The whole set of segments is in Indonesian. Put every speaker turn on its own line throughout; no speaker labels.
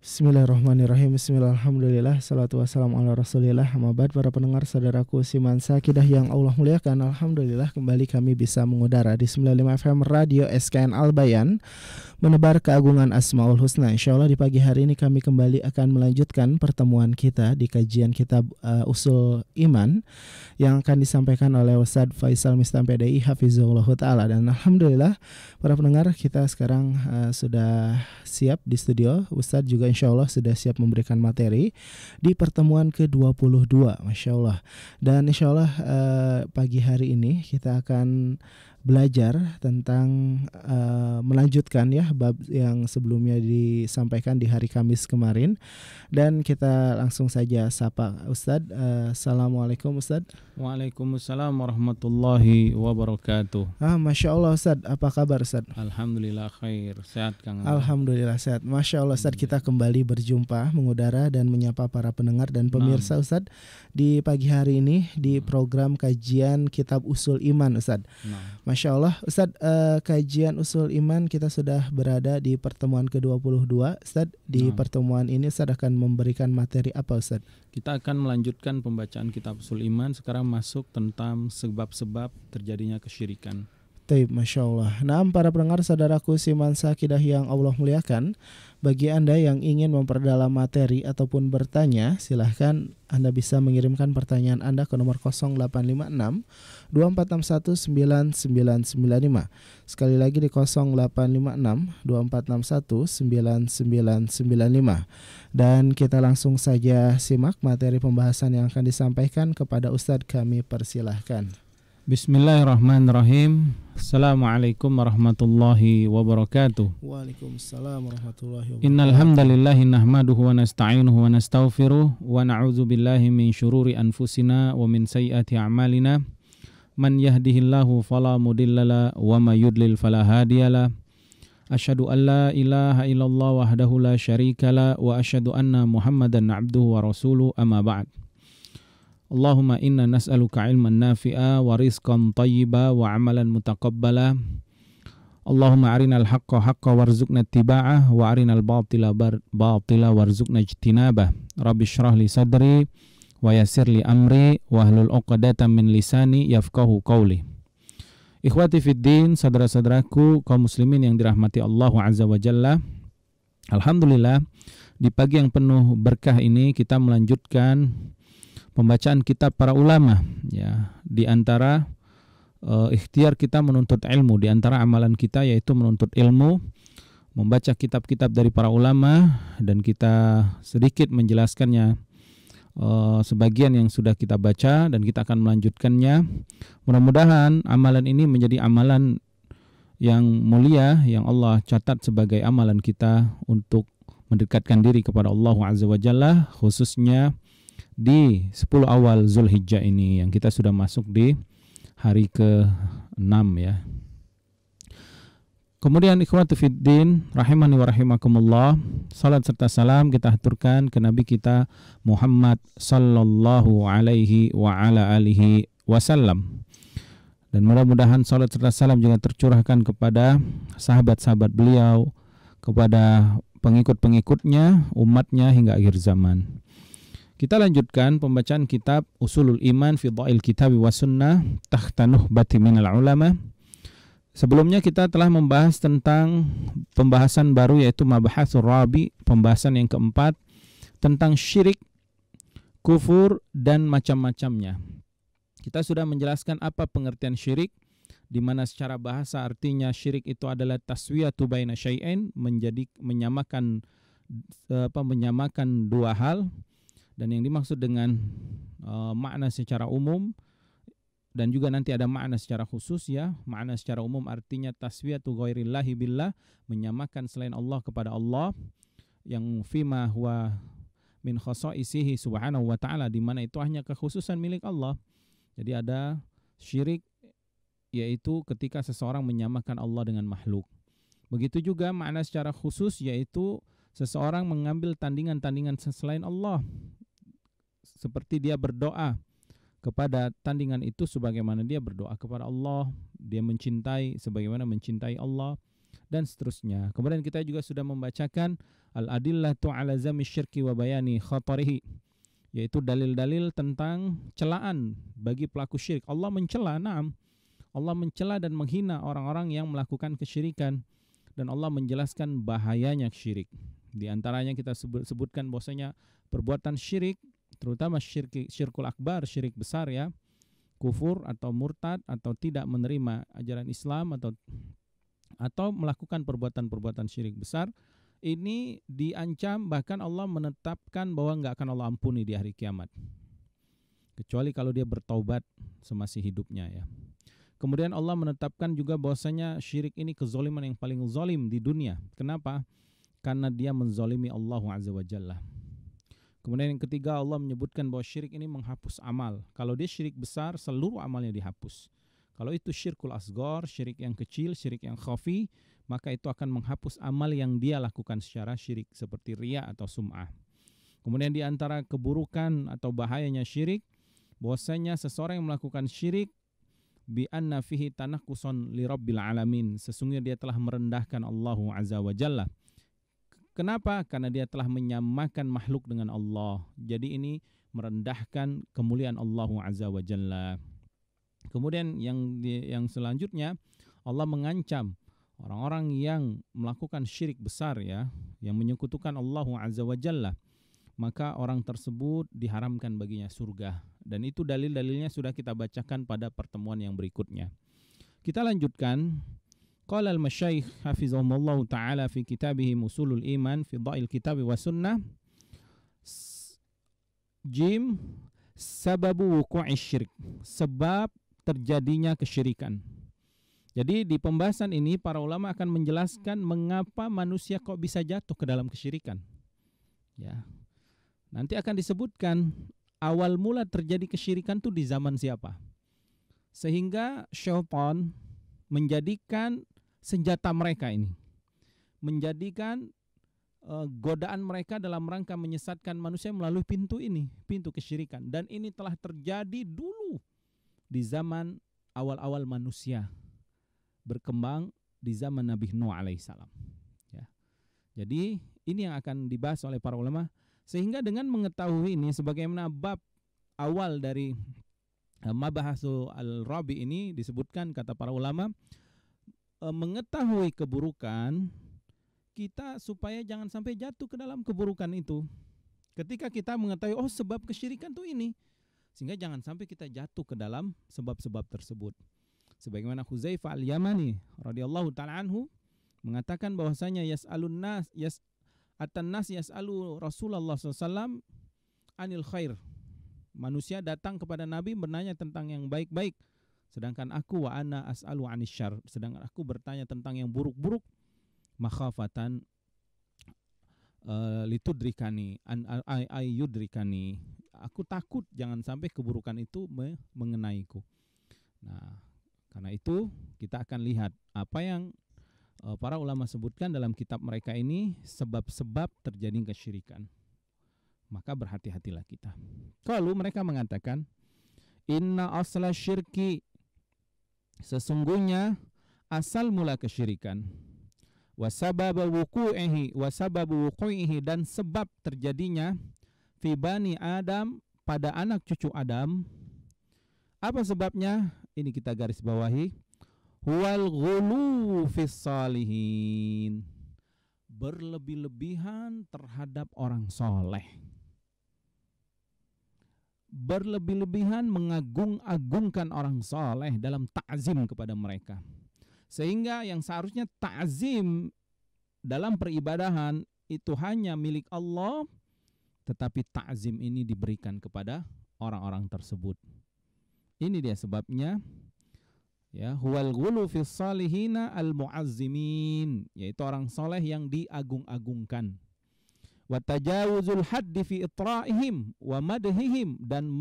Bismillahirrahmanirrahim. Bismillahirrahmanirrahim. Salatu wassalamu ala rasulillah. Amabad, para pendengar saudaraku Simansa Akidah yang Allah muliakan. Alhamdulillah kembali kami bisa mengudara di 95 FM Radio SKN Al-Bayan, menebar keagungan Asmaul Husna. Insyaallah di pagi hari ini kami kembali akan melanjutkan pertemuan kita di kajian kitab Usul Iman yang akan disampaikan oleh Ustadz Faisal Mistam PDI Hafizullah Ta'ala. Dan Alhamdulillah para pendengar, kita sekarang sudah siap di studio. Ustadz juga insya Allah sudah siap memberikan materi di pertemuan ke-22, Masya Allah. Dan insya Allah pagi hari ini kita akan belajar tentang melanjutkan ya bab yang sebelumnya disampaikan di hari Kamis kemarin. Dan kita langsung saja sapa Ustadz. Assalamualaikum Ustadz.
Waalaikumsalam warahmatullahi wabarakatuh.
Masya Allah Ustadz, apa kabar Ustadz?
Alhamdulillah khair, sehat Kang.
Alhamdulillah sehat. Masya Allah Ustadz, kita kembali berjumpa, mengudara dan menyapa para pendengar dan pemirsa Ustadz di pagi hari ini di program kajian kitab Usul Iman Ustadz. Masya Allah Ustadz, kajian Usul Iman kita sudah berada di pertemuan ke-22 Ustadz. Di pertemuan ini Ustadz akan memberikan materi apa Ustadz?
Kita akan melanjutkan pembacaan kitab Usul Iman. Sekarang masuk tentang sebab-sebab terjadinya kesyirikan.
Taib, Masya Allah. Nah, para pendengar saudaraku Simansa Akidah yang Allah muliakan, bagi Anda yang ingin memperdalam materi ataupun bertanya, silahkan Anda bisa mengirimkan pertanyaan Anda ke nomor 0856 2461 9995. Sekali lagi di 0856 2461 9995. Dan kita langsung saja simak materi pembahasan yang akan disampaikan kepada Ustadz. Kami persilahkan.
Bismillahirrahmanirrahim. Assalamualaikum warahmatullahi wabarakatuh.
Waalaikumsalam warahmatullahi wabarakatuh.
Innal hamdalillahi nahmaduhu wa nasta'inuhu wa nastaghfiruh wa na'udzu billahi min syururi anfusina wa min sayyiati a'malina. Man yahdihillahu fala mudhillalah wa may yudlil fala hadiyalah. Asyhadu an la ilaha illallah wahdahu la syarikalah wa asyhadu anna Muhammadan 'abduhu wa rasuluhu, amma ba'd. Allahumma inna nas'aluka ilman nafi'a wa rizqan thayyiba wa amalan mutaqabbala. Allahumma arinal haqqa haqqa warzuqna ittiba'ah wa arinal batila batila warzuqna ijtinabah. Rabbi shrah li sadri wa yassir li amri wahlul 'uqdatam min lisani yafqahu qawli. Ikhwati fid din, saudara-saudaraku kaum muslimin yang dirahmati Allah Azza wa Jalla. Alhamdulillah di pagi yang penuh berkah ini kita melanjutkan pembacaan kitab para ulama ya. Di antara ikhtiar kita menuntut ilmu, di antara amalan kita yaitu menuntut ilmu, membaca kitab-kitab dari para ulama, dan kita sedikit menjelaskannya sebagian yang sudah kita baca, dan kita akan melanjutkannya. Mudah-mudahan amalan ini menjadi amalan yang mulia yang Allah catat sebagai amalan kita untuk mendekatkan diri kepada Allah Azza wa Jalla, khususnya di 10 awal Zulhijjah ini yang kita sudah masuk di hari ke-6 ya. Kemudian ikhwatu fiddin rahimani wa rahimakumullah, salat serta salam kita haturkan ke Nabi kita Muhammad sallallahu alaihi wa ala alihi wasallam. Dan mudah-mudahan salat serta salam juga tercurahkan kepada sahabat-sahabat beliau, kepada pengikut-pengikutnya, umatnya hingga akhir zaman. Kita lanjutkan pembacaan kitab Usulul Iman fi Dha'il Kitab wa Sunnah tahta nuhbati minal ulama. Sebelumnya kita telah membahas tentang pembahasan baru yaitu Mabahatsur Rabi, pembahasan yang keempat tentang syirik, kufur dan macam-macamnya. Kita sudah menjelaskan apa pengertian syirik, di mana secara bahasa artinya syirik itu adalah taswiyatu baina syai'ain, menyamakan dua hal. Dan yang dimaksud dengan makna secara umum dan juga nanti ada makna secara khusus ya. Makna secara umum artinya taswiyatu ghairillahi billah, menyamakan selain Allah kepada Allah, yang fima huwa min khasaisihi subhanahu wa ta'ala, di mana itu hanya kekhususan milik Allah. Jadi ada syirik yaitu ketika seseorang menyamakan Allah dengan makhluk. Begitu juga makna secara khusus yaitu seseorang mengambil tandingan-tandingan selain Allah, seperti dia berdoa kepada tandingan itu sebagaimana dia berdoa kepada Allah, dia mencintai sebagaimana mencintai Allah, dan seterusnya. Kemudian kita juga sudah membacakan al-adillatu ala zami syirki wa bayani khatarihi, yaitu dalil-dalil tentang celaan bagi pelaku syirik. Allah mencela, Allah mencela dan menghina orang-orang yang melakukan kesyirikan, dan Allah menjelaskan bahayanya syirik. Di antaranya kita sebutkan bahwasanya perbuatan syirik, terutama syirkul akbar, syirik besar ya, kufur atau murtad atau tidak menerima ajaran Islam atau melakukan perbuatan-perbuatan syirik besar, ini diancam, bahkan Allah menetapkan bahwa nggak akan Allah ampuni di hari kiamat, kecuali kalau dia bertaubat semasih hidupnya ya. Kemudian Allah menetapkan juga bahwasanya syirik ini kezaliman yang paling zalim di dunia. Kenapa? Karena dia menzalimi Allah Azza wa Jalla. Kemudian yang ketiga, Allah menyebutkan bahwa syirik ini menghapus amal. Kalau dia syirik besar, seluruh amalnya dihapus. Kalau itu syirkul asghar, syirik yang kecil, syirik yang khafi, maka itu akan menghapus amal yang dia lakukan secara syirik, seperti riya atau sum'ah. Kemudian di antara keburukan atau bahayanya syirik, bahwasanya seseorang yang melakukan syirik, bi anna fihi tanaqqusan li rabbil alamin, sesungguhnya dia telah merendahkan Allah Azza wa Jalla. Kenapa? Karena dia telah menyamakan makhluk dengan Allah. Jadi ini merendahkan kemuliaan Allah Azza wa Jalla. Kemudian yang selanjutnya, Allah mengancam orang-orang yang melakukan syirik besar ya, yang menyekutukan Allah Azza wa Jalla. Maka orang tersebut diharamkan baginya surga. Dan itu dalil-dalilnya sudah kita bacakan pada pertemuan yang berikutnya. Kita lanjutkan. Qala al-masyaikh hafizahumullah ta'ala fi kitabihim usulul iman fi dha'il kitabi wa sunnah. Jim, sababu wuqu'i syirik, sebab terjadinya kesyirikan. Jadi di pembahasan ini para ulama akan menjelaskan mengapa manusia kok bisa jatuh ke dalam kesyirikan. Ya. Nanti akan disebutkan awal mula terjadi kesyirikan itu di zaman siapa. Sehingga syaitan menjadikan senjata mereka ini, menjadikan godaan mereka dalam rangka menyesatkan manusia melalui pintu ini, pintu kesyirikan. Dan ini telah terjadi dulu di zaman awal-awal manusia, berkembang di zaman Nabi Nuh alaihissalam. Ya. Jadi ini yang akan dibahas oleh para ulama. Sehingga dengan mengetahui ini, sebagaimana bab awal dari Mabahasu al-Rabi ini disebutkan, kata para ulama, mengetahui keburukan kita supaya jangan sampai jatuh ke dalam keburukan itu. Ketika kita mengetahui sebab kesyirikan itu ini, sehingga jangan sampai kita jatuh ke dalam sebab-sebab tersebut. Sebagaimana Huzaifah al-Yamani radhiyallahu ta'ala anhu mengatakan bahwasanya yas'alun nas yas'alu Rasulullah SAW anil khair. Manusia datang kepada Nabi bertanya tentang yang baik-baik, sedangkan aku wa ana as'alu anisyar, sedangkan aku bertanya tentang yang buruk-buruk, makhafatan litudrikani ayyudrikani, aku takut jangan sampai keburukan itu mengenaiku. Nah, karena itu kita akan lihat apa yang para ulama sebutkan dalam kitab mereka ini, sebab-sebab terjadi kesyirikan. Maka berhati-hatilah kita. Kalau mereka mengatakan inna asla syirki, sesungguhnya asal mula kesyirikan, wasababu wuqu'ihi, dan sebab terjadinya fi bani Adam, pada anak cucu Adam. Apa sebabnya? Ini kita garis bawahi. Huwal ghulu fis salihin, berlebih-lebihan terhadap orang soleh, berlebih-lebihan mengagung-agungkan orang soleh dalam ta'zim kepada mereka. Sehingga yang seharusnya ta'zim dalam peribadahan itu hanya milik Allah, tetapi ta'zim ini diberikan kepada orang-orang tersebut. Ini dia sebabnya, ya, huwal ghulu fis salihina al mu'azzimin, yaitu orang soleh yang diagung-agungkan. Wa tajawuzul haddi fi itra'ihim wa madhihim, dan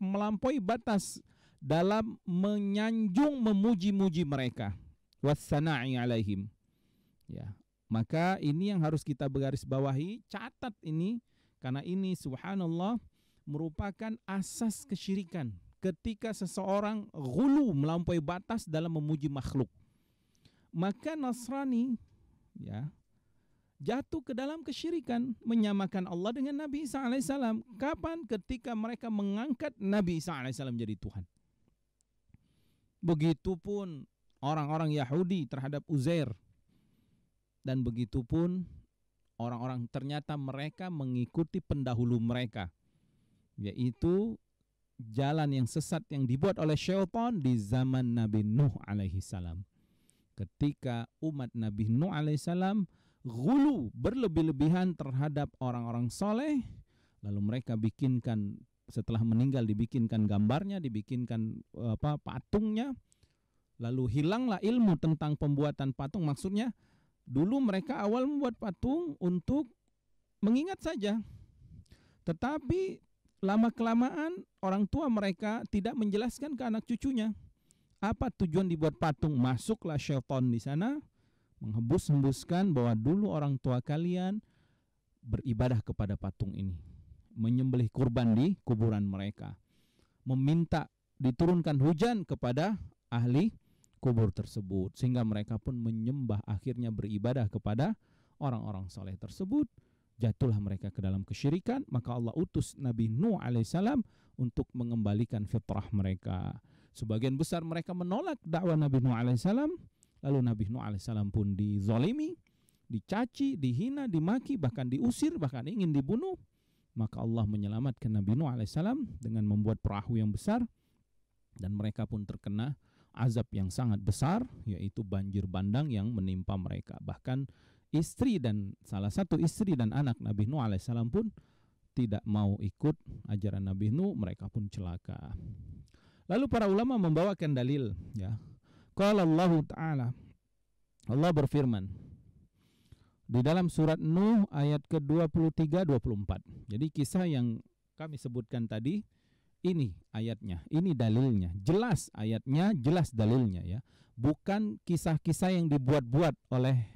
melampaui batas dalam menyanjung memuji-muji mereka, wassana'i alaihim. Ya, maka ini yang harus kita bergaris bawahi, catat ini, karena ini subhanallah merupakan asas kesyirikan. Ketika seseorang ghulu, melampaui batas dalam memuji makhluk, maka Nasrani ya jatuh ke dalam kesyirikan, menyamakan Allah dengan Nabi Isa alaihissalam. Kapan? Ketika mereka mengangkat Nabi Isa alaihissalam jadi Tuhan. Begitupun orang-orang Yahudi terhadap Uzair, dan begitupun orang-orang, ternyata mereka mengikuti pendahulu mereka, yaitu jalan yang sesat yang dibuat oleh syaitan di zaman Nabi Nuh alaihissalam. Ketika umat Nabi Nuh alaihissalam ghulu, berlebih-lebihan terhadap orang-orang soleh, lalu mereka bikinkan, setelah meninggal dibikinkan gambarnya, dibikinkan patungnya, lalu hilanglah ilmu tentang pembuatan patung. Maksudnya dulu mereka awal membuat patung untuk mengingat saja, tetapi lama-kelamaan orang tua mereka tidak menjelaskan ke anak cucunya apa tujuan dibuat patung. Masuklah syaitan di sana, menghembus-hembuskan bahwa dulu orang tua kalian beribadah kepada patung ini, menyembelih kurban di kuburan mereka, meminta diturunkan hujan kepada ahli kubur tersebut, sehingga mereka pun menyembah, akhirnya beribadah kepada orang-orang soleh tersebut. Jatuhlah mereka ke dalam kesyirikan, maka Allah utus Nabi Nuh alaihissalam untuk mengembalikan fitrah mereka. Sebagian besar mereka menolak dakwah Nabi Nuh alaihissalam. Lalu Nabi Nuh alaihissalam pun dizalimi, dicaci, dihina, dimaki, bahkan diusir, bahkan ingin dibunuh. Maka Allah menyelamatkan Nabi Nuh alaihissalam dengan membuat perahu yang besar, dan mereka pun terkena azab yang sangat besar, yaitu banjir bandang yang menimpa mereka. Bahkan istri dan salah satu istri dan anak Nabi Nuh alaihissalam pun tidak mau ikut ajaran Nabi Nuh, mereka pun celaka. Lalu para ulama membawakan dalil, ya. Qala Allah Ta'ala, Allah berfirman di dalam surat Nuh ayat ke-23-24. Jadi kisah yang kami sebutkan tadi, ini ayatnya, ini dalilnya, jelas ayatnya, jelas dalilnya, ya. Bukan kisah-kisah yang dibuat-buat oleh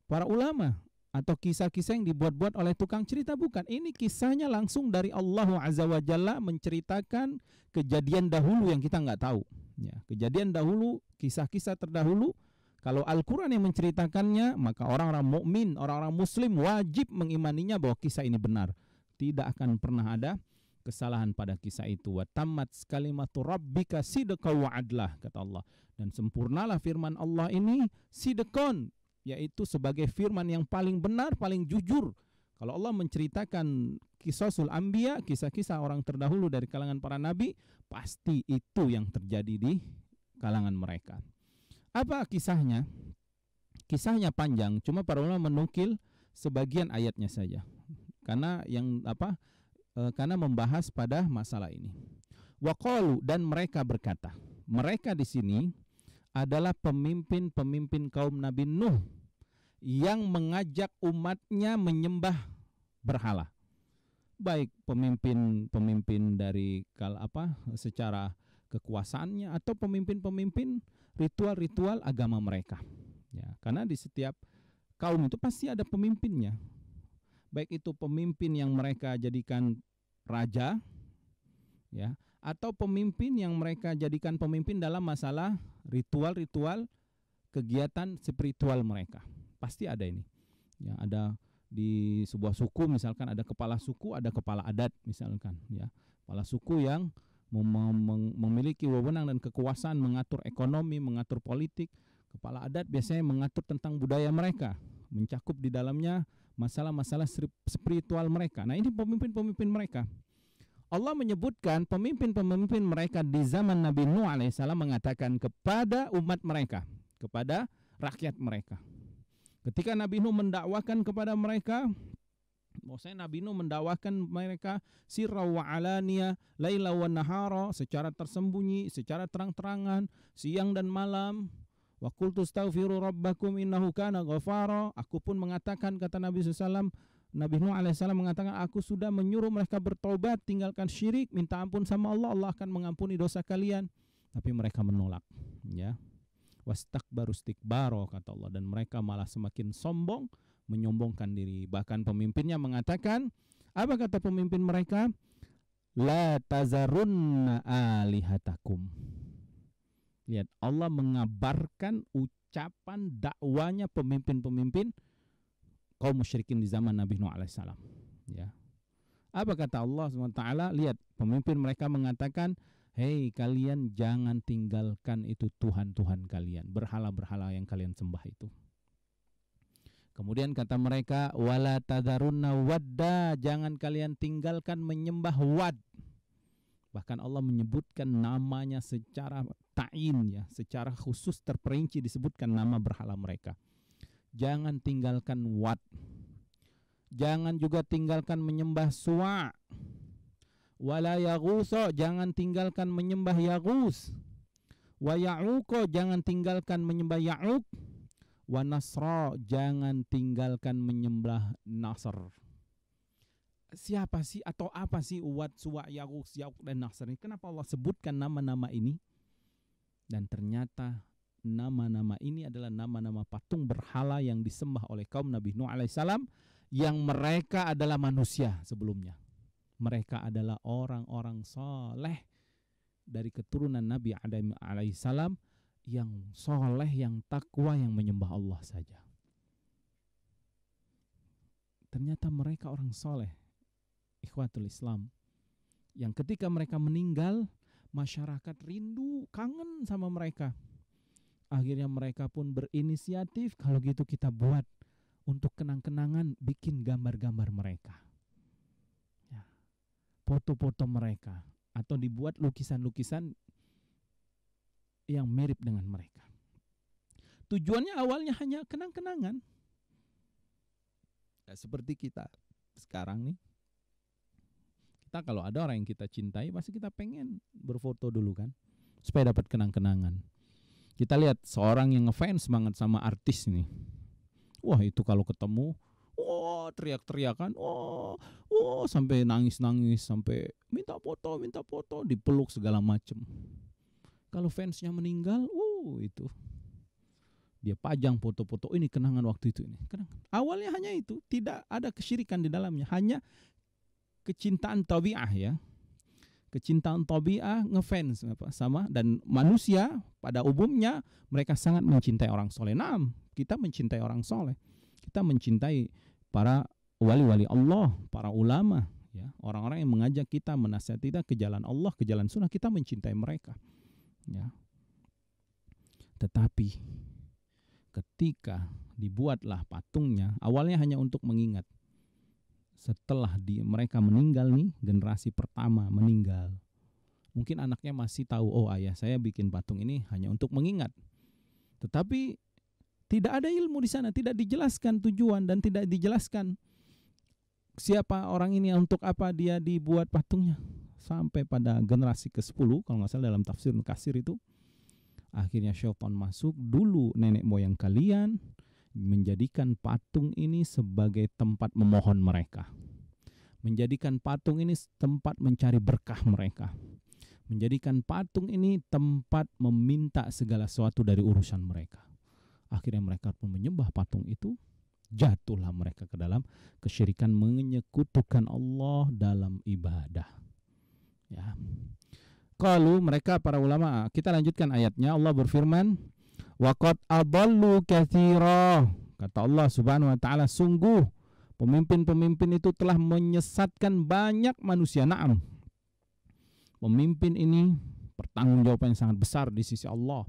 para ulama atau kisah-kisah yang dibuat-buat oleh tukang cerita, bukan. Ini kisahnya langsung dari Allah Azza wa Jalla, menceritakan kejadian dahulu yang kita nggak tahu, ya. Kejadian dahulu, kisah-kisah terdahulu. Kalau Al-Quran yang menceritakannya, maka orang-orang mukmin, orang-orang muslim wajib mengimaninya bahwa kisah ini benar. Tidak akan pernah ada kesalahan pada kisah itu. Wa tammat kalimatu rabbika sidqan wa adlah, kata Allah. Dan sempurnalah firman Allah ini sidqan, yaitu sebagai firman yang paling benar, paling jujur. Kalau Allah menceritakan qisasul anbiya, kisah-kisah orang terdahulu dari kalangan para nabi, pasti itu yang terjadi di kalangan mereka. Apa kisahnya? Kisahnya panjang, cuma para ulama menukil sebagian ayatnya saja. Karena karena membahas pada masalah ini. Wa qalu, dan mereka berkata. Mereka di sini adalah pemimpin-pemimpin kaum Nabi Nuh yang mengajak umatnya menyembah berhala. Baik pemimpin-pemimpin dari secara kekuasaannya, atau pemimpin-pemimpin ritual-ritual agama mereka. Ya, karena di setiap kaum itu pasti ada pemimpinnya. Baik itu pemimpin yang mereka jadikan raja, ya, atau pemimpin yang mereka jadikan pemimpin dalam masalah ritual-ritual kegiatan spiritual mereka. Pasti ada ini. Ya, ada di sebuah suku misalkan ada kepala suku, ada kepala adat misalkan, ya. Kepala suku yang memiliki wewenang dan kekuasaan mengatur ekonomi, mengatur politik. Kepala adat biasanya mengatur tentang budaya mereka, mencakup di dalamnya masalah-masalah spiritual mereka. Nah, ini pemimpin-pemimpin mereka. Allah menyebutkan pemimpin-pemimpin mereka di zaman Nabi Nuh alaihissalam mengatakan kepada umat mereka, kepada rakyat mereka. Ketika Nabi Nuh mendakwakan kepada mereka, maksudnya Nabi Nuh mendakwakan mereka sirra wa alaniya, laila wa nahara, secara tersembunyi, secara terang-terangan, siang dan malam. Wa qultu astaghfiru rabbakum innahu kana ghafara. Aku pun mengatakan, kata Nabi SAW, Nabi Nuh alaihissalam mengatakan, aku sudah menyuruh mereka bertobat, tinggalkan syirik, minta ampun sama Allah, Allah akan mengampuni dosa kalian. Tapi mereka menolak, ya. Wastakbaru istikbaro, kata Allah, dan mereka malah semakin sombong, menyombongkan diri. Bahkan pemimpinnya mengatakan, apa kata pemimpin mereka? La tazarunna alihatakum. Lihat, Allah mengabarkan ucapan dakwanya pemimpin-pemimpin kaum musyrikin di zaman Nabi Nuh alaihissalam. Ya. Apa kata Allah SWT? Lihat, pemimpin mereka mengatakan, hei kalian jangan tinggalkan itu Tuhan-Tuhan kalian, berhala-berhala yang kalian sembah itu. Kemudian kata mereka, wala tadarunna wadda, jangan kalian tinggalkan menyembah Wad. Bahkan Allah menyebutkan namanya secara ta'in, ya, secara khusus terperinci disebutkan nama berhala mereka. Jangan tinggalkan Wad. Jangan juga tinggalkan menyembah Suwa. Wala Yaghutha, jangan tinggalkan menyembah Yaghus. Wa Ya'uq, jangan tinggalkan menyembah Ya'uq. Wa Nasra, jangan tinggalkan menyembah Nasr. Siapa sih atau apa sih Wad, Suwa, Yaghus, Ya'uq dan Nasr ini? Kenapa Allah sebutkan nama-nama ini? Dan ternyata nama-nama ini adalah nama-nama patung berhala yang disembah oleh kaum Nabi Nuh alaihissalam, yang mereka adalah manusia sebelumnya. Mereka adalah orang-orang saleh dari keturunan Nabi Adam alaihissalam, yang soleh, yang takwa, yang menyembah Allah saja. Ternyata mereka orang soleh, ikhwatul Islam, yang ketika mereka meninggal, masyarakat rindu, kangen sama mereka. Akhirnya mereka pun berinisiatif, kalau gitu kita buat untuk kenang-kenangan, bikin gambar-gambar mereka, ya, foto-foto mereka, atau dibuat lukisan-lukisan yang mirip dengan mereka. Tujuannya awalnya hanya kenang-kenangan. Ya, seperti kita sekarang nih, kita kalau ada orang yang kita cintai, pasti kita pengen berfoto dulu kan, supaya dapat kenang-kenangan. Kita lihat seorang yang ngefans banget sama artis nih, wah itu kalau ketemu, wah teriak-teriakan, wah sampai nangis-nangis, sampai minta foto, dipeluk segala macem. Kalau fansnya meninggal, itu dia pajang foto-foto, ini kenangan waktu itu, ini kenangan. Awalnya hanya itu, tidak ada kesyirikan di dalamnya, hanya kecintaan tabiah, ya, kecintaan tabiah, ngefans sama. Dan manusia pada umumnya mereka sangat mencintai orang soleh. Nah, kita mencintai orang soleh, kita mencintai para wali-wali Allah, para ulama, ya, orang-orang yang mengajak kita, menasihati kita ke jalan Allah, ke jalan sunnah, kita mencintai mereka, ya. Tetapi ketika dibuatlah patungnya, awalnya hanya untuk mengingat. Setelah mereka meninggal nih, generasi pertama meninggal, mungkin anaknya masih tahu, oh ayah saya bikin patung ini hanya untuk mengingat. Tetapi tidak ada ilmu di sana, tidak dijelaskan tujuan dan tidak dijelaskan siapa orang ini, untuk apa dia dibuat patungnya. Sampai pada generasi ke-10, kalau nggak salah dalam tafsir Katsir itu, akhirnya syaitan masuk, dulu nenek moyang kalian menjadikan patung ini sebagai tempat memohon mereka, menjadikan patung ini tempat mencari berkah mereka, menjadikan patung ini tempat meminta segala sesuatu dari urusan mereka. Akhirnya mereka pun menyembah patung itu, jatuhlah mereka ke dalam kesyirikan, menyekutukan Allah dalam ibadah, ya. Kalau mereka para ulama, kita lanjutkan ayatnya. Allah berfirman, waqad adallu katsira. Kata Allah Subhanahu wa taala, sungguh pemimpin-pemimpin itu telah menyesatkan banyak manusia. Naam. Pemimpin ini pertanggungjawaban yang sangat besar di sisi Allah,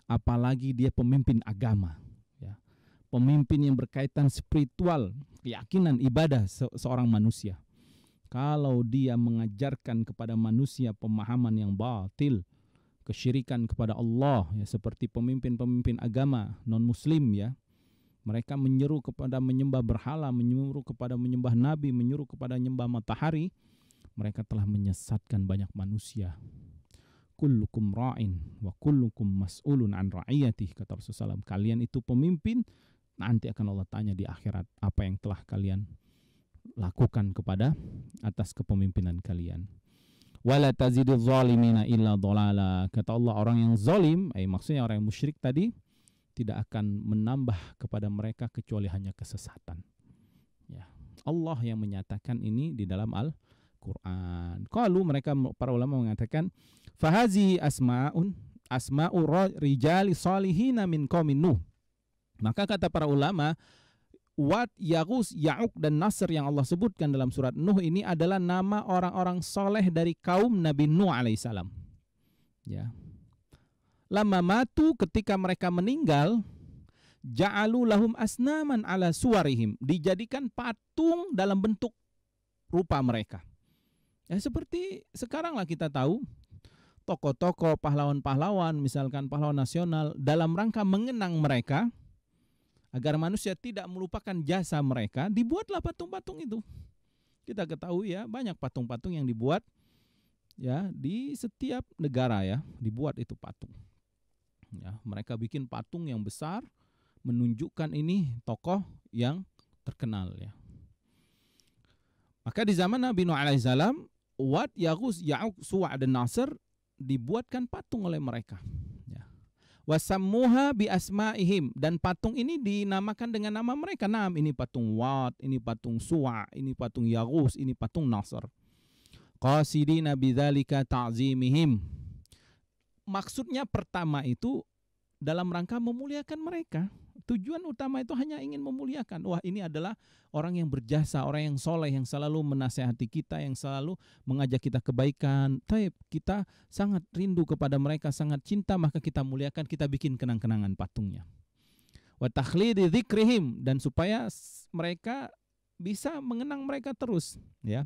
apalagi dia pemimpin agama, ya. Pemimpin yang berkaitan spiritual, keyakinan, ibadah seorang manusia. Kalau dia mengajarkan kepada manusia pemahaman yang batil, kesyirikan kepada Allah, ya, seperti pemimpin-pemimpin agama non-muslim, ya, mereka menyeru kepada menyembah berhala, menyuruh kepada menyembah nabi, menyuruh kepada menyembah matahari, mereka telah menyesatkan banyak manusia. Kullukum ra'in wa kullukum mas'ulun an ra'iyatih, kata Rasulullah SAW. Kalian itu pemimpin, nanti akan Allah tanya di akhirat apa yang telah kalian lakukan kepada atas kepemimpinan kalian. Wala tazidu zalimina illa dhalala. Kata Allah, orang yang zalim, maksudnya orang yang musyrik tadi, tidak akan menambah kepada mereka kecuali hanya kesesatan, ya. Allah yang menyatakan ini di dalam Al-Quran. Kalau mereka, para ulama mengatakan, fahazi asma'un asma'u rijali salihina min qaumin Nuh. Maka kata para ulama, Wad, Yaghus, Ya'uq dan Nasr yang Allah sebutkan dalam surat Nuh ini adalah nama orang-orang soleh dari kaum Nabi Nuh alaihissalam. Ya. Lama matu, ketika mereka meninggal, ja'alu lahum asnaman ala suwarihim, dijadikan patung dalam bentuk rupa mereka. Ya, seperti sekarang lah kita tahu tokoh-tokoh pahlawan-pahlawan, misalkan pahlawan nasional, dalam rangka mengenang mereka agar manusia tidak melupakan jasa mereka, dibuatlah patung-patung itu. Kita ketahui ya, banyak patung-patung yang dibuat ya di setiap negara ya, dibuat itu patung. Ya, mereka bikin patung yang besar menunjukkan ini tokoh yang terkenal ya. Maka di zaman Nabi Nuh alaihissalam, Wad, Yaghus, Ya'uq, Suwa' dan Nasr dibuatkan patung oleh mereka. Ya. Wasammuha bi asma'ihim, dan patung ini dinamakan dengan nama mereka. Nam, ini patung Wad, ini patung Suwa', ini patung Yaghus, ini patung Nasr. Qasidina bidzalika ta'zimihim. Maksudnya pertama itu dalam rangka memuliakan mereka. Tujuan utama itu hanya ingin memuliakan. Wah, ini adalah orang yang berjasa, orang yang soleh, yang selalu menasehati kita, yang selalu mengajak kita kebaikan. Taib, kita sangat rindu kepada mereka, sangat cinta, maka kita muliakan, kita bikin kenang-kenangan patungnya. Wa takhlidi dzikrihim, dan supaya mereka bisa mengenang mereka terus. Ya.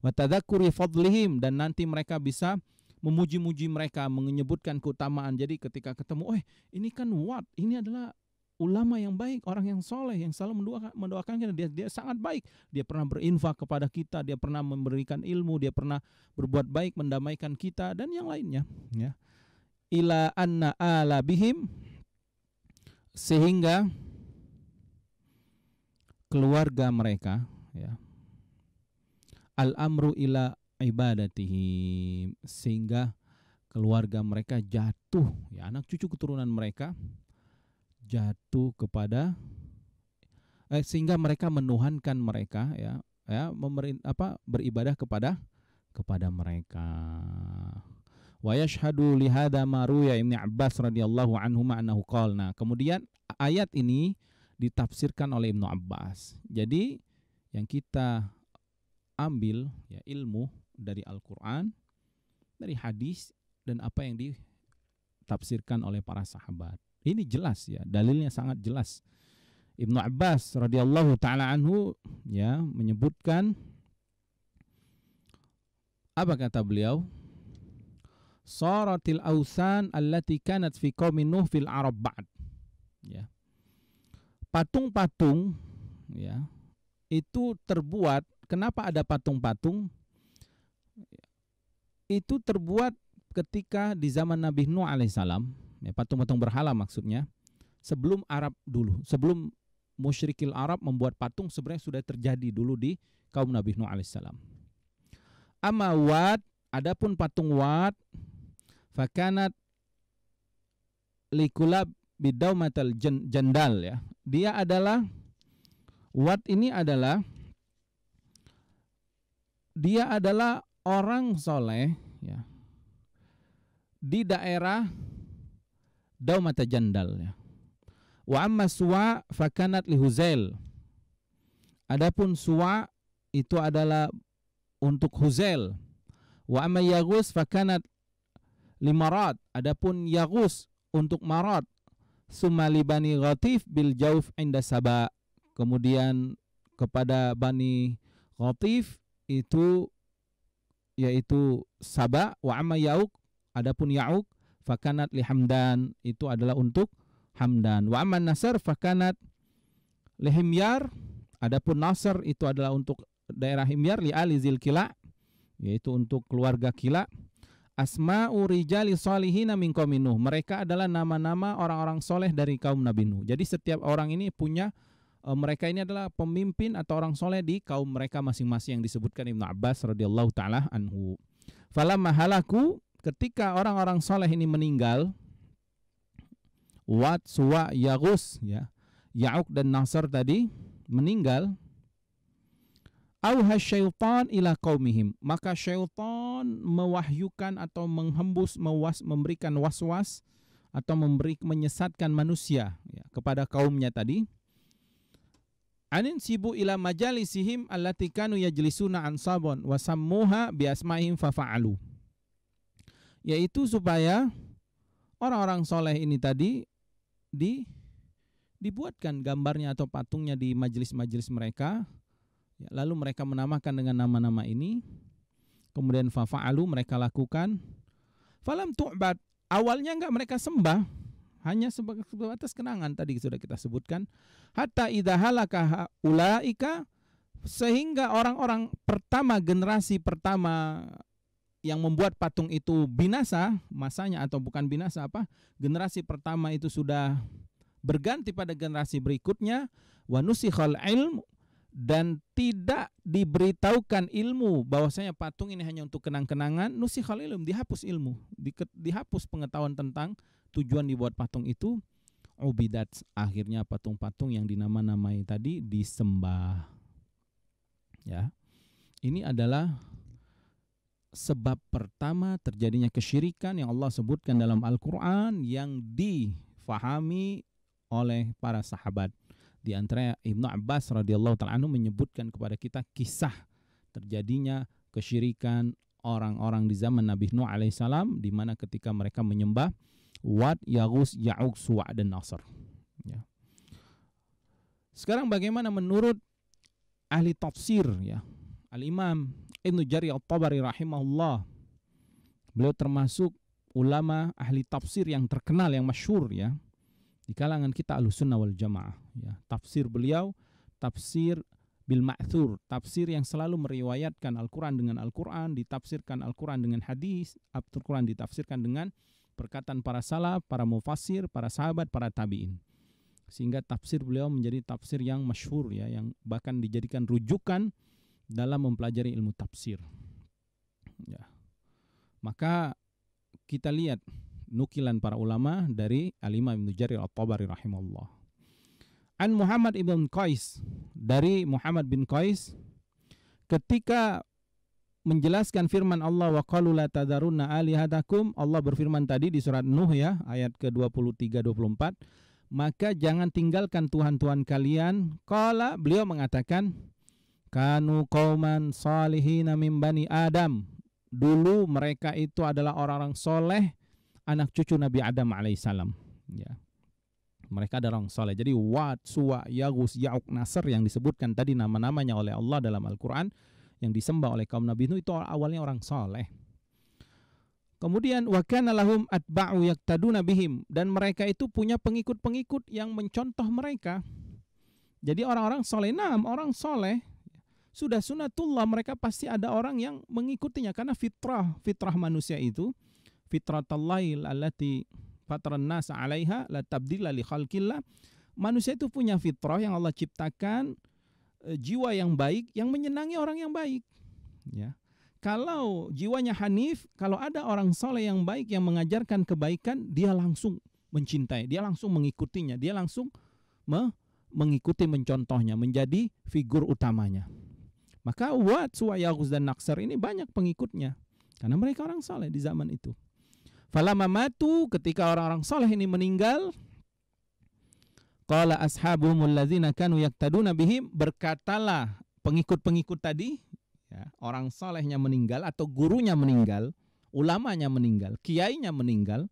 Wa tadzakuri fadlihim, dan nanti mereka bisa memuji-muji mereka, menyebutkan keutamaan. Jadi ketika ketemu, ini kan Wad, ini adalah ulama yang baik, orang yang soleh, yang selalu mendoakan kita. Dia sangat baik. Dia pernah berinfak kepada kita, dia pernah memberikan ilmu, dia pernah berbuat baik, mendamaikan kita, dan yang lainnya. Ya. Ila anna ala bihim, sehingga keluarga mereka, ya, al-amru ila ibadatihim, sehingga keluarga mereka jatuh, ya, anak cucu keturunan mereka jatuh kepada sehingga mereka menuhankan mereka, ya beribadah kepada mereka. Wa yashhadu li hadza ma ruya Ibnu Abbas radhiyallahu anhu annahu qala. Nah, kemudian ayat ini ditafsirkan oleh Ibnu Abbas. Jadi yang kita ambil ya ilmu dari Al-Qur'an, dari hadis, dan apa yang ditafsirkan oleh para sahabat. Ini jelas ya, dalilnya sangat jelas. Ibnu Abbas radhiyallahu taala anhu ya menyebutkan, apa kata beliau? Saratil ausan allati kanat fi qaumin Nuh fil Arab ba'd. Ya. Patung-patung ya itu terbuat, kenapa ada patung-patung? Itu terbuat ketika di zaman Nabi Nuh alaihissalam. Ya, patung-patung berhala maksudnya, sebelum Arab dulu, sebelum musyrikil Arab membuat patung, sebenarnya sudah terjadi dulu di kaum Nabi Nuh alaihissalam. Amma Wad, adapun patung Wad, fakanat likulab bidaumatal jandal, ya. Dia adalah, Wad ini adalah, dia adalah orang soleh ya di daerah Daumata Jandal ya. Wa amma Suwa fakanat li Huzail. Adapun Suwa itu adalah untuk Huzail. Wa amma Yaghus fakanat li Marad. Adapun Yaghus untuk Marad. Summa li Bani Ghatif bil Jauf inda Saba. Kemudian kepada Bani Ghatif itu yaitu Saba. Wa amma Ya'uq, adapun Ya'uq fakanat li Hamdan, itu adalah untuk Hamdan. Wa amman Nasr fakanat li Himyar, adapun Nasr itu adalah untuk daerah Himyar, li ali Zil Kila, yaitu untuk keluarga Kila. Asma'u rijali salihina min qaumin Nuh, mereka adalah nama-nama orang-orang soleh dari kaum Nabi Nuh. Jadi setiap orang ini punya mereka ini adalah pemimpin atau orang soleh di kaum mereka masing-masing yang disebutkan Ibnu Abbas radhiyallahu taala anhu. Falamma halaku, ketika orang-orang soleh ini meninggal, Wad, Suwa, Yaghus, ya, Ya'uq dan Nasr tadi meninggal, auha syaitan ila qaumihim, maka syaitan syaitan mewahyukan atau menghembus, memberikan was-was atau menyesatkan manusia ya, kepada kaumnya tadi. Anin sibu ila majalisihim allati kanu yajlisuna ansabon wa sammuha bi asma'ihim fafa'alu. Yaitu supaya orang-orang soleh ini tadi dibuatkan gambarnya atau patungnya di majelis-majelis mereka. Ya, lalu mereka menamakan dengan nama-nama ini. Kemudian fafa'alu, mereka lakukan. Falam tu'bad, awalnya enggak mereka sembah, hanya sebatas kenangan tadi sudah kita sebutkan. Hatta idza halaka ulaika, sehingga orang-orang pertama, generasi pertama yang membuat patung itu binasa, masanya atau bukan binasa apa? Generasi pertama itu sudah berganti pada generasi berikutnya, wa nusikhal ilm, dan tidak diberitahukan ilmu bahwasanya patung ini hanya untuk kenang-kenangan. Nusikhal ilm, dihapus ilmu, dihapus pengetahuan tentang tujuan dibuat patung itu. Ubidat, akhirnya patung-patung yang dinama-namai tadi disembah. Ya, ini adalah sebab pertama terjadinya kesyirikan yang Allah sebutkan dalam Al-Quran, yang difahami oleh para sahabat. Di antara Ibnu Abbas radhiyallahu ta'ala anhu menyebutkan kepada kita kisah terjadinya kesyirikan orang-orang di zaman Nabi Nuh alaihissalam, di mana ketika mereka menyembah Wad, Yaghus, Ya'uq, Suwa' dan Nasr. Ya. Sekarang bagaimana menurut ahli tafsir ya? Al-Imam Ibnu Jarir At-Tabari rahimahullah. Beliau termasuk ulama ahli tafsir yang terkenal, yang masyhur ya, di kalangan kita Ahlussunnah wal Jamaah ya. Tafsir beliau tafsir bil ma'thur, tafsir yang selalu meriwayatkan Al-Qur'an dengan Al-Qur'an, ditafsirkan Al-Qur'an dengan hadis, Al-Qur'an ditafsirkan dengan perkataan para salaf, para mufassir, para sahabat, para tabi'in. Sehingga tafsir beliau menjadi tafsir yang masyhur ya, yang bahkan dijadikan rujukan dalam mempelajari ilmu tafsir. Ya. Maka kita lihat nukilan para ulama dari Al-Imam Ibnu Jarir At-Tabari rahimahullah. An Muhammad ibn Qais, dari Muhammad bin Qais, ketika menjelaskan firman Allah wa qalu la tadarunna alihatakum, Allah berfirman tadi di surat Nuh ya, ayat ke-23-24, maka jangan tinggalkan Tuhan-Tuhan kalian. Qala, beliau mengatakan, kanu qauman salihina min bani Adam, dulu mereka itu adalah orang-orang soleh, anak cucu Nabi Adam alaihissalam ya. Mereka adalah orang soleh. Jadi Wad, Suwa, Yaghus, Ya'uq, Nasr yang disebutkan tadi nama-namanya oleh Allah dalam Al-Quran, yang disembah oleh kaum Nabi Nuh, itu awalnya orang soleh. Kemudian wa kana lahum atba'u yaqtaduna bihim, dan mereka itu punya pengikut-pengikut yang mencontoh mereka. Jadi orang-orang soleh, orang soleh sudah sunatullah, mereka pasti ada orang yang mengikutinya, karena fitrah manusia itu fitratallahi allati fataran nas 'alaiha la tabdila li khalqillah. Manusia itu punya fitrah yang Allah ciptakan, jiwa yang baik yang menyenangi orang yang baik ya. Kalau jiwanya hanif, kalau ada orang soleh yang baik yang mengajarkan kebaikan, dia langsung mencintai, dia langsung mengikutinya, dia langsung mengikuti, mencontohnya, menjadi figur utamanya. Maka Wad, Suwa, Yaghus dan Nasr ini banyak pengikutnya karena mereka orang soleh di zaman itu. Falamma matu, ketika orang-orang soleh ini meninggal, qala ashabuhumul ladzina kanu yaqtaduna bihim, berkatalah pengikut-pengikut tadi ya, orang solehnya meninggal atau gurunya meninggal, ulamanya meninggal, kiainya meninggal,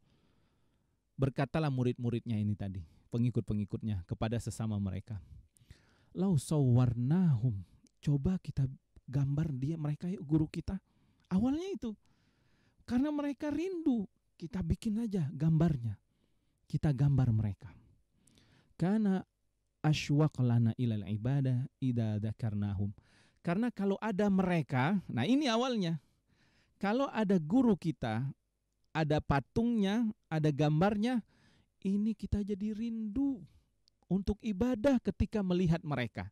berkatalah murid-muridnya ini tadi, pengikut-pengikutnya kepada sesama mereka, lau sawwarnahum, coba kita gambar dia, mereka yuk guru kita. Awalnya itu karena mereka rindu, kita bikin aja gambarnya, kita gambar mereka. Karena asywaq lana ilal ibadah idza dzakarnahum, karena kalau ada mereka, nah ini awalnya, kalau ada guru kita, ada patungnya, ada gambarnya, ini kita jadi rindu untuk ibadah ketika melihat mereka.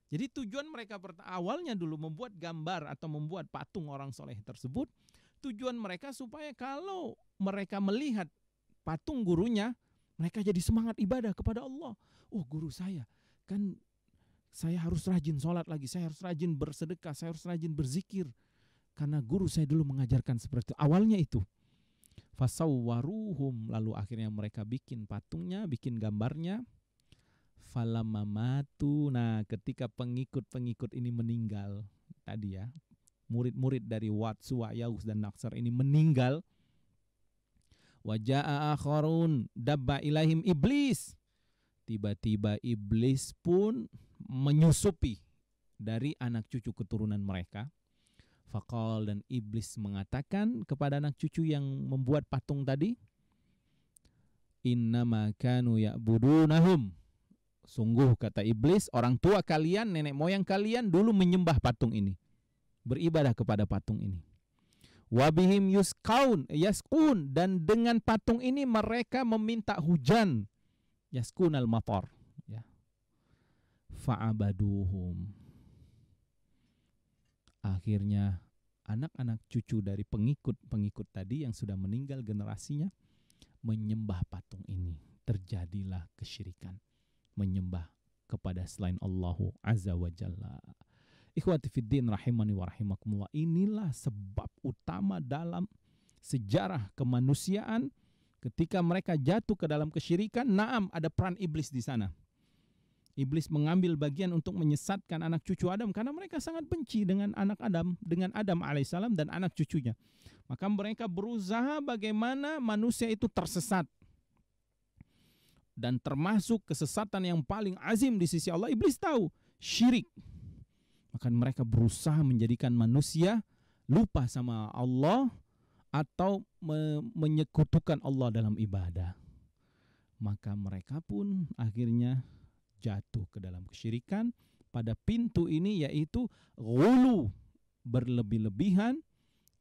Jadi tujuan mereka awalnya dulu membuat gambar atau membuat patung orang soleh tersebut, tujuan mereka supaya kalau mereka melihat patung gurunya, mereka jadi semangat ibadah kepada Allah. Oh, guru saya, kan saya harus rajin sholat lagi, saya harus rajin bersedekah, saya harus rajin berzikir. karena guru saya dulu mengajarkan seperti itu. Awalnya itu. Fasawwaruhum, lalu akhirnya mereka bikin patungnya, bikin gambarnya. Falamamatu, nah ketika pengikut-pengikut ini meninggal tadi ya, murid-murid dari Wat, Suwa, Yaus dan Naksar ini meninggal. Waja'a akharun dabba ilaihim iblis. Tiba-tiba iblis pun menyusupi dari anak cucu keturunan mereka. Faqal, dan iblis mengatakan kepada anak cucu yang membuat patung tadi, innama kanu ya'budunahum. Sungguh kata iblis, orang tua kalian, nenek moyang kalian dulu menyembah patung ini, beribadah kepada patung ini. Wabihim yaskun, dan dengan patung ini mereka meminta hujan. Yaskun al-matar, ya. Fa'abaduhum. Akhirnya anak-anak cucu dari pengikut-pengikut tadi yang sudah meninggal generasinya menyembah patung ini. Terjadilah kesyirikan, menyembah kepada selain Allahu Azza wa Jalla. Ikhwati fiddin rahimani wa rahimakumullah, inilah sebab utama dalam sejarah kemanusiaan ketika mereka jatuh ke dalam kesyirikan. Naam, ada peran iblis di sana. Iblis mengambil bagian untuk menyesatkan anak cucu Adam karena mereka sangat benci dengan anak Adam, dengan Adam alaihissalam dan anak cucunya. Maka mereka berusaha bagaimana manusia itu tersesat. Dan termasuk kesesatan yang paling azim di sisi Allah, iblis tahu, syirik. Maka mereka berusaha menjadikan manusia lupa sama Allah atau menyekutukan Allah dalam ibadah. Maka mereka pun akhirnya jatuh ke dalam kesyirikan pada pintu ini, yaitu ghulu, berlebih-lebihan,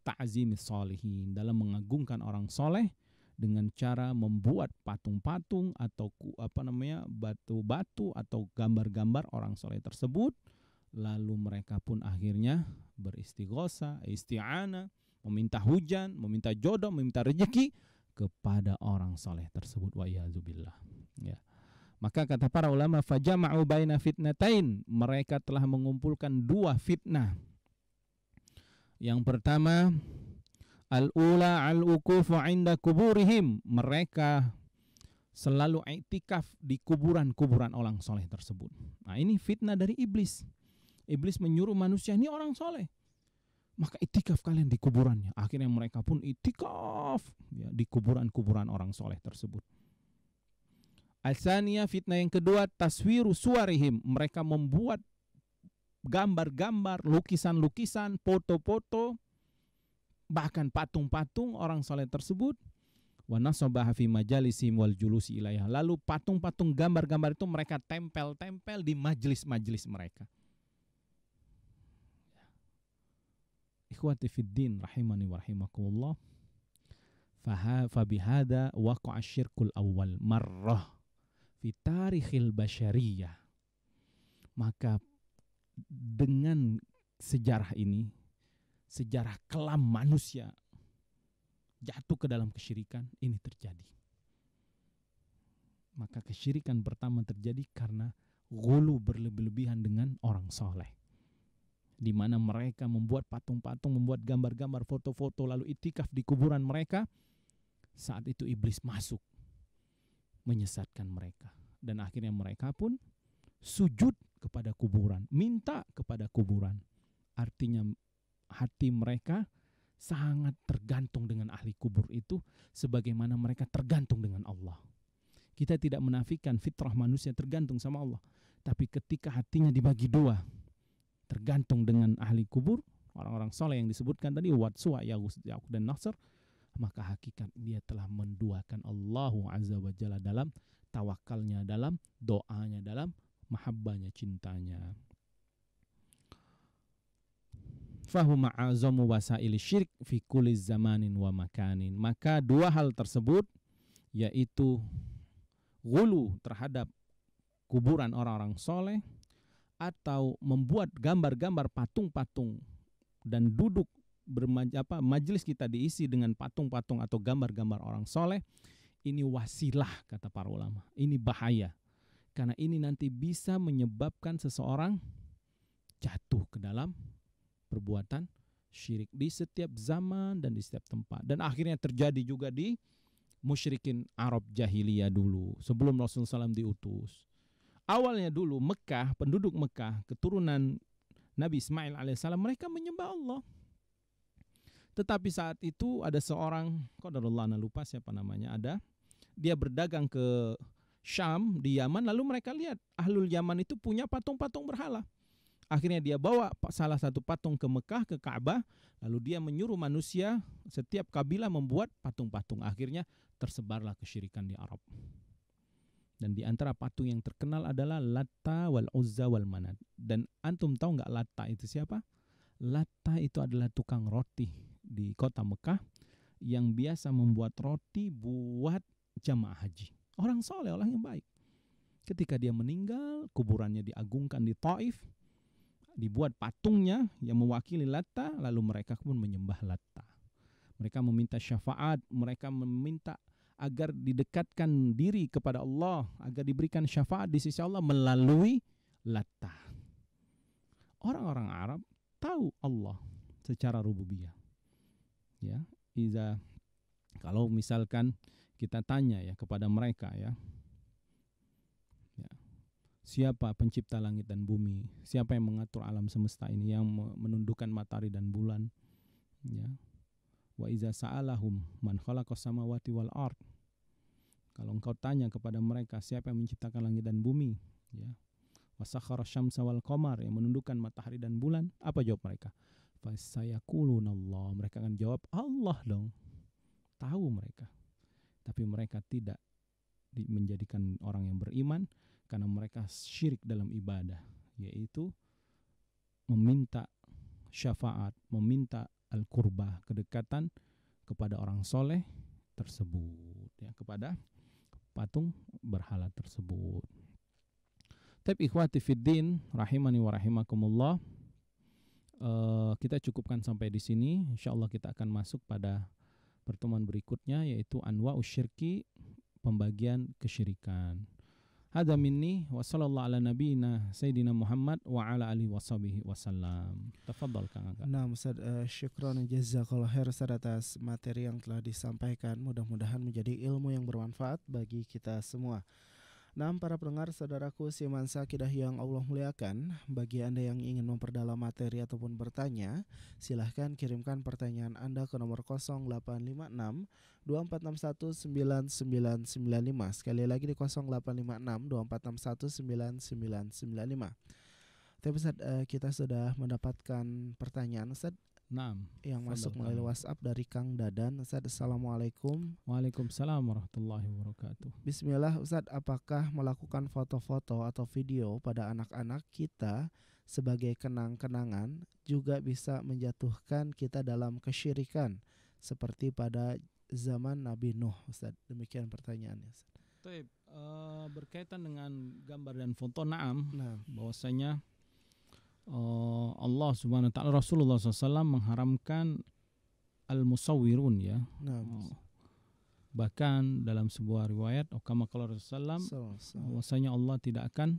ta'zimis sholihin, dalam mengagungkan orang soleh dengan cara membuat patung-patung atau batu-batu atau gambar-gambar orang soleh tersebut. Lalu mereka pun akhirnya beristighosa, isti'anah, meminta hujan, meminta jodoh, meminta rezeki kepada orang soleh tersebut. Wa iyadzubillah, ya. Maka kata para ulama, fajama'u baina fitnatain, mereka telah mengumpulkan dua fitnah. Yang pertama, al-ula al-uqufu 'inda kuburihim, mereka selalu i'tikaf di kuburan-kuburan orang soleh tersebut. Nah, ini fitnah dari iblis. Iblis menyuruh manusia, ini orang soleh, maka i'tikaf kalian di kuburannya. Akhirnya mereka pun i'tikaf, ya, di kuburan-kuburan orang soleh tersebut. Al-saniyah, fitnah yang kedua, taswiru suwarihim, mereka membuat gambar-gambar, lukisan-lukisan, foto-foto, bahkan patung-patung orang soleh tersebut. Wa nasabaha fi majalisim wal julusi ilaiha, lalu patung-patung gambar-gambar itu mereka tempel-tempel di majelis-majelis mereka. Ikhwati fiddin rahimani wa rahimakumullah, fa bihada waqa'a syirkul awal marrah fi tarikhil basyariyah. Maka dengan sejarah ini, sejarah kelam manusia jatuh ke dalam kesyirikan, ini terjadi. Maka kesyirikan pertama terjadi karena ghulu, berlebih-lebihan dengan orang soleh, di mana mereka membuat patung-patung, membuat gambar-gambar, foto-foto, lalu itikaf di kuburan mereka. Saat itu iblis masuk menyesatkan mereka, dan akhirnya mereka pun sujud kepada kuburan, minta kepada kuburan. Artinya hati mereka sangat tergantung dengan ahli kubur itu, sebagaimana mereka tergantung dengan Allah. Kita tidak menafikan fitrah manusia tergantung sama Allah, tapi ketika hatinya dibagi dua, tergantung dengan ahli kubur, orang-orang soleh yang disebutkan tadi, Wat, Suwa, Yaus, dan Naksar, maka hakikat dia telah menduakan Allah Azza wa Jalla dalam tawakalnya, dalam doanya, dalam mahabbahnya, cintanya. Fahuma azamu wasaili syirik fi kulli zamanin wa makanin. Maka dua hal tersebut, yaitu ghulu terhadap kuburan orang-orang soleh, atau membuat gambar-gambar patung-patung dan duduk majelis kita diisi dengan patung-patung atau gambar-gambar orang soleh, ini wasilah kata para ulama. Ini bahaya, karena ini nanti bisa menyebabkan seseorang jatuh ke dalam perbuatan syirik di setiap zaman dan di setiap tempat. Dan akhirnya terjadi juga di musyrikin Arab jahiliyah dulu sebelum Rasulullah SAW diutus. Awalnya dulu Mekah, penduduk Mekah, keturunan Nabi Ismail alaihissalam, mereka menyembah Allah. Tetapi saat itu ada seorang, qadarullah, lupa siapa namanya, dia berdagang ke Syam di Yaman, lalu mereka lihat ahlul Yaman itu punya patung-patung berhala. Akhirnya dia bawa salah satu patung ke Mekah, ke Ka'bah, lalu dia menyuruh manusia, setiap kabilah membuat patung-patung. Akhirnya tersebarlah kesyirikan di Arab. Dan di antara patung yang terkenal adalah Latta wal Uzza wal Manat. Dan antum tahu nggak Latta itu siapa? Latta itu adalah tukang roti di kota Mekah yang biasa membuat roti buat jamaah haji. Orang soleh, orang yang baik. Ketika dia meninggal, kuburannya diagungkan di Taif, dibuat patungnya yang mewakili Latta, lalu mereka pun menyembah Latta. Mereka meminta syafaat, mereka meminta agar didekatkan diri kepada Allah, agar diberikan syafaat di sisi Allah melalui Latta. Orang-orang Arab tahu Allah secara rububiyah. Ya, kalau misalkan kita tanya ya kepada mereka ya, siapa pencipta langit dan bumi? Siapa yang mengatur alam semesta ini, yang menundukkan matahari dan bulan? Ya. Wa iza sa'alahum man khalaqas samawati wal ard. Kalau engkau tanya kepada mereka siapa yang menciptakan langit dan bumi, ya. Wa sakhara syamsa wal qamar, yang menundukkan matahari dan bulan, apa jawab mereka? Fa sayaqulunallah. Mereka akan jawab Allah dong. Tahu mereka. Tapi mereka tidak menjadikan orang yang beriman karena mereka syirik dalam ibadah, yaitu meminta syafaat, meminta al-qurbah, kedekatan kepada orang soleh tersebut, ya, kepada patung berhala tersebut. Tapi ikhwati fiddin, rahimani wa rahimakumullah, kita cukupkan sampai di sini. Insyaallah kita akan masuk pada pertemuan berikutnya, yaitu anwa'us syirki, pembagian kesyirikan. Hadza minni wa sallallahu ala nabiyyina sayyidina Muhammad wa ala alihi washabihi wasallam. Tafadhal Kang Aga.
Nah, Ustaz, syukran jazakallahu khair Ustaz atas materi yang telah disampaikan. Mudah-mudahan menjadi ilmu yang bermanfaat bagi kita semua. Nah, para pendengar saudaraku Simansa Akidah yang Allah muliakan, bagi Anda yang ingin memperdalam materi ataupun bertanya, silahkan kirimkan pertanyaan Anda ke nomor 0856 2461 9995. Sekali lagi di 0856 2461 9995. Tapi Ustaz, kita sudah mendapatkan pertanyaan Ustaz.
Naam.
Yang masuk melalui WhatsApp dari Kang Dadan. Ustaz, assalamualaikum.
Waalaikumsalam warahmatullahi wabarakatuh.
Bismillah Ustaz, apakah melakukan foto-foto atau video pada anak-anak kita sebagai kenang-kenangan juga bisa menjatuhkan kita dalam kesyirikan seperti pada zaman Nabi Nuh, Ustaz? Demikian pertanyaannya, Ustaz.
Berkaitan dengan gambar dan foto, naam, bahwasanya Allah subhanahu wa ta'ala, Rasulullah SAW mengharamkan al-musawwirun, ya. Bahkan dalam sebuah riwayat, kama qala Rasulullah SAW, bahwasanya Allah tidak akan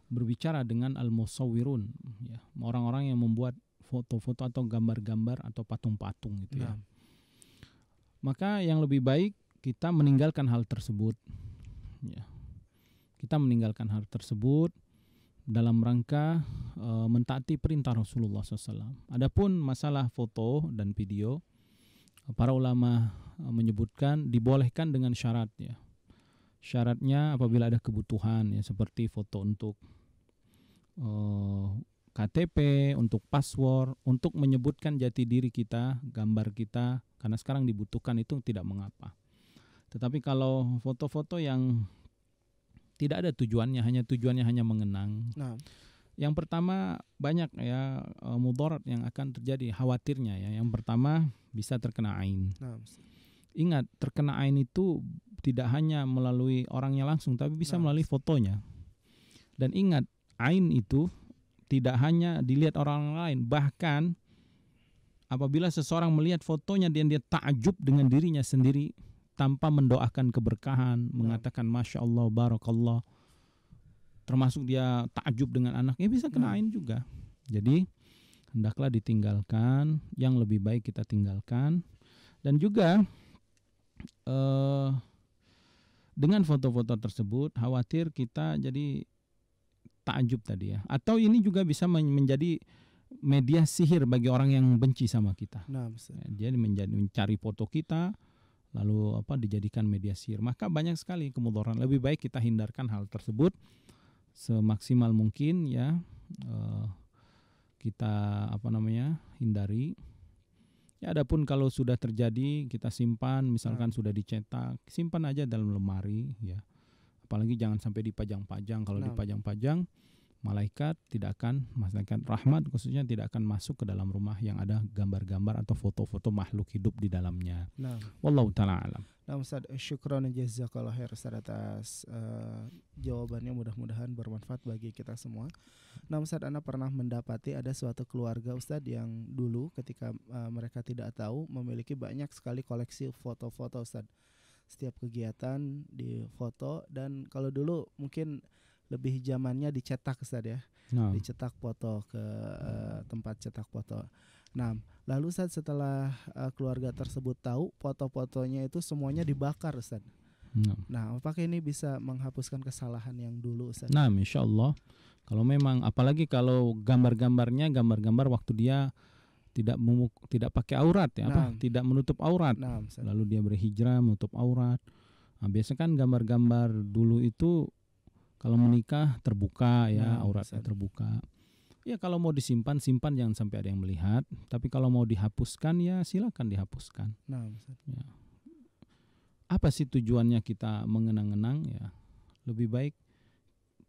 berbicara dengan al-musawwirun, ya, orang-orang yang membuat foto-foto atau gambar-gambar atau patung-patung gitu, ya. Maka yang lebih baik kita meninggalkan hal tersebut, ya. Kita meninggalkan hal tersebut dalam rangka mentaati perintah Rasulullah SAW. Adapun masalah foto dan video, para ulama menyebutkan dibolehkan dengan syarat, ya. Syaratnya apabila ada kebutuhan, ya, seperti foto untuk KTP, untuk password, untuk menyebutkan jati diri kita, gambar kita, karena sekarang dibutuhkan, itu tidak mengapa. Tetapi kalau foto-foto yang tidak ada tujuannya, tujuannya hanya mengenang. Yang pertama, banyak, ya, mudarat yang akan terjadi, khawatirnya, ya. Yang pertama, bisa terkena ain. Ingat, terkena ain itu tidak hanya melalui orangnya langsung, tapi bisa melalui fotonya. Dan ingat, ain itu tidak hanya dilihat orang lain, bahkan apabila seseorang melihat fotonya dan dia takjub dengan dirinya sendiri tanpa mendoakan keberkahan, mengatakan Masya Allah, Barakallah, termasuk dia takjub dengan anaknya, bisa kena ain juga. Jadi hendaklah ditinggalkan, yang lebih baik kita tinggalkan. Dan juga dengan foto-foto tersebut khawatir kita jadi takjub tadi ya. Atau ini juga bisa menjadi media sihir bagi orang yang benci sama kita.
Nah,
Dia mencari foto kita lalu dijadikan media sihir. Maka banyak sekali kemudaran. Lebih baik kita hindarkan hal tersebut semaksimal mungkin ya. Kita hindari. Ya, adapun kalau sudah terjadi kita simpan, misalkan sudah dicetak, simpan aja dalam lemari ya. Apalagi jangan sampai dipajang-pajang. Kalau dipajang-pajang, malaikat rahmat khususnya tidak akan masuk ke dalam rumah yang ada gambar-gambar atau foto-foto makhluk hidup di dalamnya. Wallahu ta'ala alam.
Nah, Ustaz, syukran jazakallahu khair Ustaz atas jawabannya, mudah-mudahan bermanfaat bagi kita semua. Nah, Ustaz, Anda pernah mendapati ada suatu keluarga Ustaz yang dulu ketika mereka tidak tahu memiliki banyak sekali koleksi foto-foto Ustaz. Setiap kegiatan di foto, dan kalau dulu mungkin lebih zamannya dicetak Ustaz ya. Dicetak foto ke tempat cetak foto. Nah, lalu Ustaz, setelah keluarga tersebut tahu, foto-fotonya itu semuanya dibakar Ustaz. Nah, apakah ini bisa menghapuskan kesalahan yang dulu Ustaz?
Nah, insyaallah. Kalau memang, apalagi kalau gambar-gambarnya gambar-gambar waktu dia tidak pakai aurat ya, tidak menutup aurat. Lalu dia berhijrah menutup aurat. Nah, biasa kan gambar-gambar dulu itu kalau menikah terbuka ya, auratnya terbuka. Ya, kalau mau disimpan, simpan, jangan sampai ada yang melihat. Tapi kalau mau dihapuskan ya silakan dihapuskan. Ya. Apa sih tujuannya kita mengenang-enang ya? Lebih baik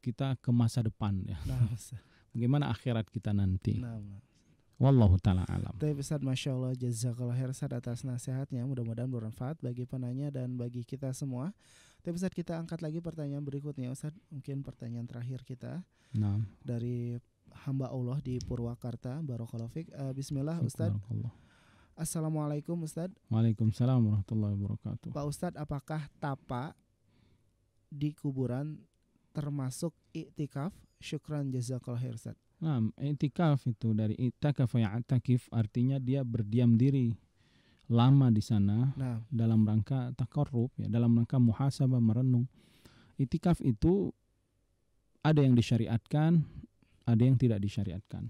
kita ke masa depan ya. Bagaimana akhirat kita nanti. Wallahu ta'ala alam.
Baik Ustaz, Masya Allah, jazakallah khair Ustaz atas nasihatnya. Mudah-mudahan bermanfaat bagi penanya dan bagi kita semua. Tapi Ustaz, kita angkat lagi pertanyaan berikutnya Ustaz. Mungkin pertanyaan terakhir kita dari hamba Allah di Purwakarta. Barakallahu fiik. Bismillah Ustaz. Assalamualaikum Ustaz.
Waalaikumsalam warahmatullahi wabarakatuh.
Pak Ustaz, apakah tapa di kuburan termasuk iktikaf? Syukran jazakallah khair Ustaz.
Nah, i'tikaf itu dari i'takafa ya'takif, artinya dia berdiam diri lama di sana dalam rangka taqarrub ya, dalam rangka muhasabah, merenung. I'tikaf itu ada yang disyariatkan, ada yang tidak disyariatkan.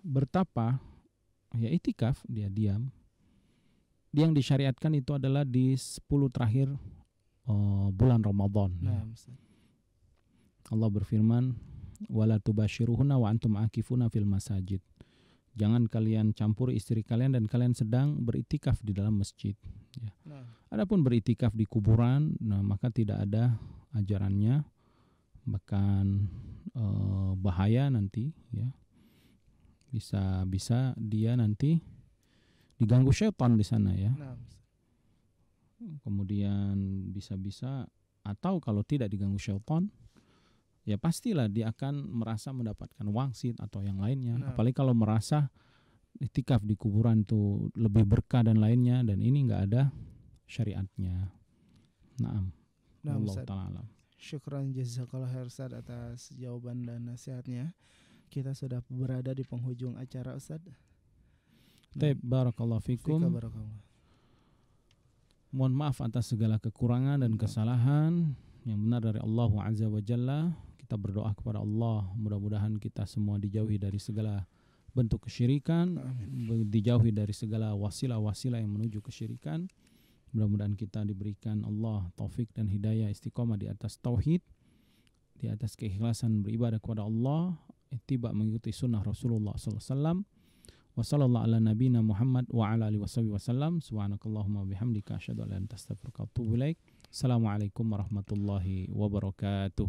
Bertapa ya i'tikaf, dia diam. Yang disyariatkan itu adalah di 10 terakhir bulan Ramadan. Allah berfirman, wala tubashiruhunna wa antum akifuna fil masajid. Jangan kalian campur istri kalian dan kalian sedang beritikaf di dalam masjid ya. Adapun beritikaf di kuburan, maka tidak ada ajarannya, bahkan bahaya nanti ya. Bisa dia nanti diganggu syaitan di sana ya. Kemudian bisa-bisa, atau kalau tidak diganggu syaitan, ya pastilah dia akan merasa mendapatkan wangsit atau yang lainnya. Apalagi kalau merasa iktikaf di kuburan itu lebih berkah dan lainnya, dan ini nggak ada syariatnya. Allah ta'ala.
Syukran jazakallah khair Ustaz atas jawaban dan nasihatnya. Kita sudah berada di penghujung acara Ustaz.
Barakallahu fikum. Mohon maaf atas segala kekurangan dan kesalahan. Yang benar dari Allah Azza wa Jalla. Kita berdoa kepada Allah, mudah-mudahan kita semua dijauhi dari segala bentuk kesyirikan, dijauhi dari segala wasilah-wasilah yang menuju kesyirikan. Mudah-mudahan kita diberikan Allah taufik dan hidayah istiqomah di atas tauhid, di atas keikhlasan beribadah kepada Allah, ittiba mengikuti sunnah Rasulullah SAW. Wa sallallahu ala nabiyina Muhammad wa ala alihi wasallam. Subhanakallahumma bihamdika asyhadu an la ilaha illa anta astaghfiruka wa atubu ilaik. Assalamualaikum warahmatullahi wabarakatuh.